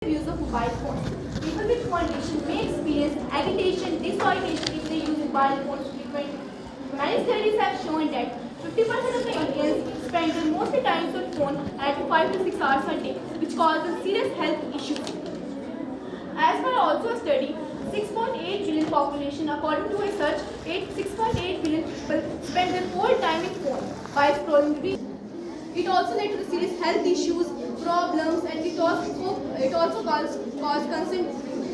use of mobile phones. People with phone addiction may experience agitation, disorientation if they use mobile phones frequently. Many studies have shown that 50% of the Indians spend the most time on phone at 5 to 6 hours a day, which causes serious health issues. As per also a study, 6.8 billion population, according to research, 6.8 billion people spend their whole time in phone by scrolling reels. It also led to the serious health issues, problems, and it also cause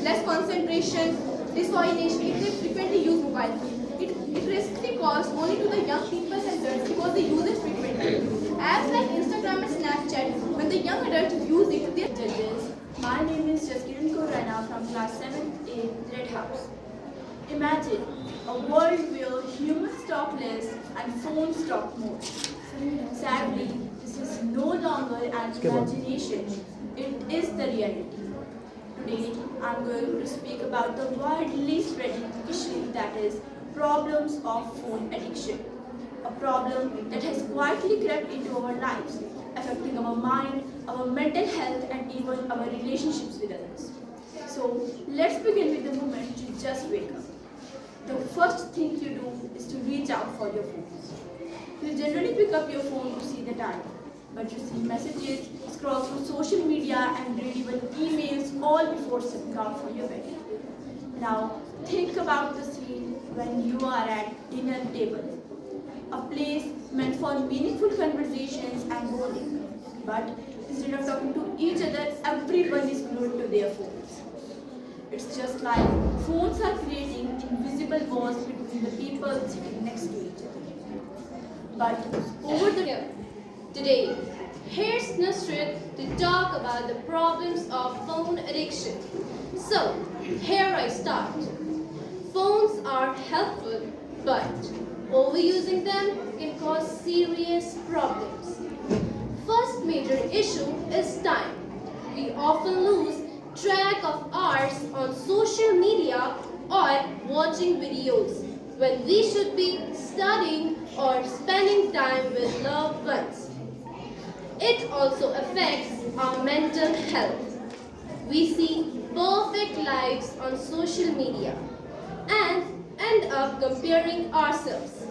less concentration, disorientation if they frequently use mobile phone. It risky cost only to the young people and adults because they use it frequently. Apps like Instagram and Snapchat, when the young adults use it, they Judges. My name is Jaskiran Korana from class 7A Red House. Imagine a world where humans talk less and phones talk more. Sadly, this is no longer an imagination, it is the reality. Today, I'm going to speak about the widely spreading issue that is problems of phone addiction. A problem that has quietly crept into our lives, affecting our mind, our mental health, and even our relationships with others. So, let's begin with the moment you just wake up. The first thing you do is to reach out for your phones. You generally pick up your phone to see the time, but you see messages, scroll through social media, and read even emails all before sitting down for your bed. Now, think about the scene when you are at dinner table, a place meant for meaningful conversations and bonding. But instead of talking to each other, everyone is glued to their phones. It's just like phones are creating invisible walls between the people sitting next to each other. But over the Today, here's Nusrit to talk about the problems of phone addiction. So, here I start. Phones are helpful, but overusing them can cause serious problems. First major issue is time. We often lose track of hours on social media or watching videos when we should be studying or spending time with loved ones. It also affects our mental health. We see perfect lives on social media and end up comparing ourselves,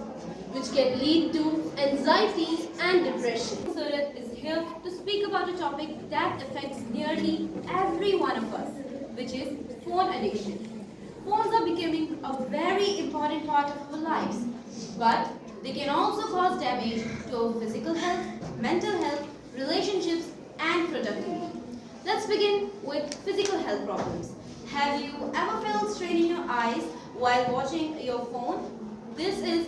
which can lead to anxiety and depression. Surat is here to speak about a topic that affects nearly every one of us, which is phone addiction. Phones are becoming a very important part of our lives, but they can also cause damage to our physical health, mental health, relationships, and productivity. Let's begin with physical health problems. Have you ever felt strain in your eyes while watching your phone? This is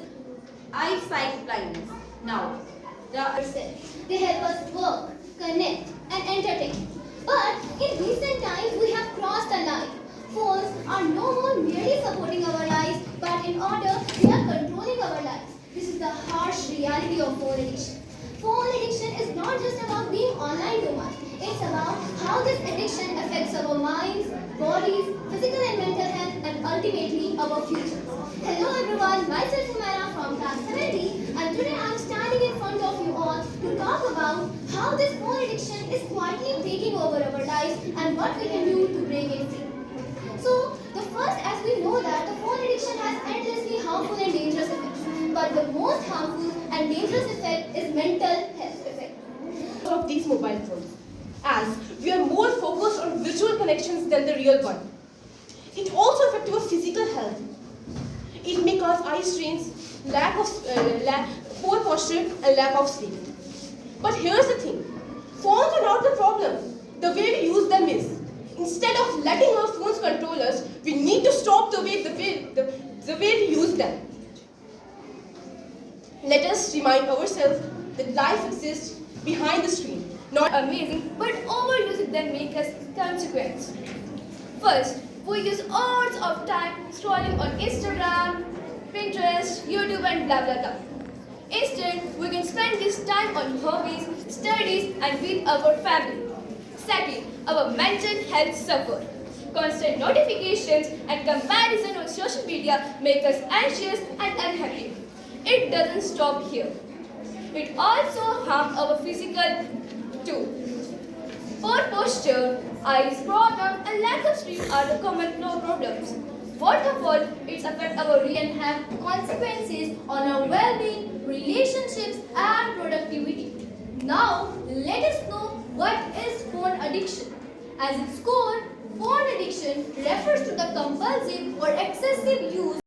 eyesight blindness. Now, they help us work, connect, and entertain. But in recent times, we have crossed a line. Phones are no more merely supporting our lives, but in order, they are controlling our lives. This is the harsh reality of phone addiction. Phone addiction is not just about being online too much. It's about how this addiction affects our minds, bodies, physical and mental health, and ultimately our future. Hello everyone, myself Umaira from class 7D, and today I'm standing in front of you all to talk about how this phone addiction is quietly taking over our lives and what we can do to break it free. So, the first, as we know that the phone addiction has endlessly harmful and dangerous effects. But the most harmful and dangerous effect is mental health effect. Of these mobile phones, as we are more focused on virtual connections than the real one. It also affects our physical health. It may cause eye strains, poor posture, and lack of sleep. But here's the thing: phones are not the problem. The way we use them is. Instead of letting our phones control us, we need to stop the way we use them. Let us remind ourselves that life exists behind the screen. Not amazing, but overusing them make us consequence. First, we use hours of time scrolling on Instagram, Pinterest, YouTube, and blah blah blah. Instead, we can spend this time on hobbies, studies, and with our family. Second, our mental health suffers. Constant notifications and comparison on social media make us anxious and unhappy. It doesn't stop here. It also harms our physical too. Poor posture, eyes problem, and lack of sleep are the common flow problems. What of all, its affect our Can have consequences on our well-being, relationships, and productivity. Now, let us know what is phone addiction. As its core, phone addiction refers to the compulsive or excessive use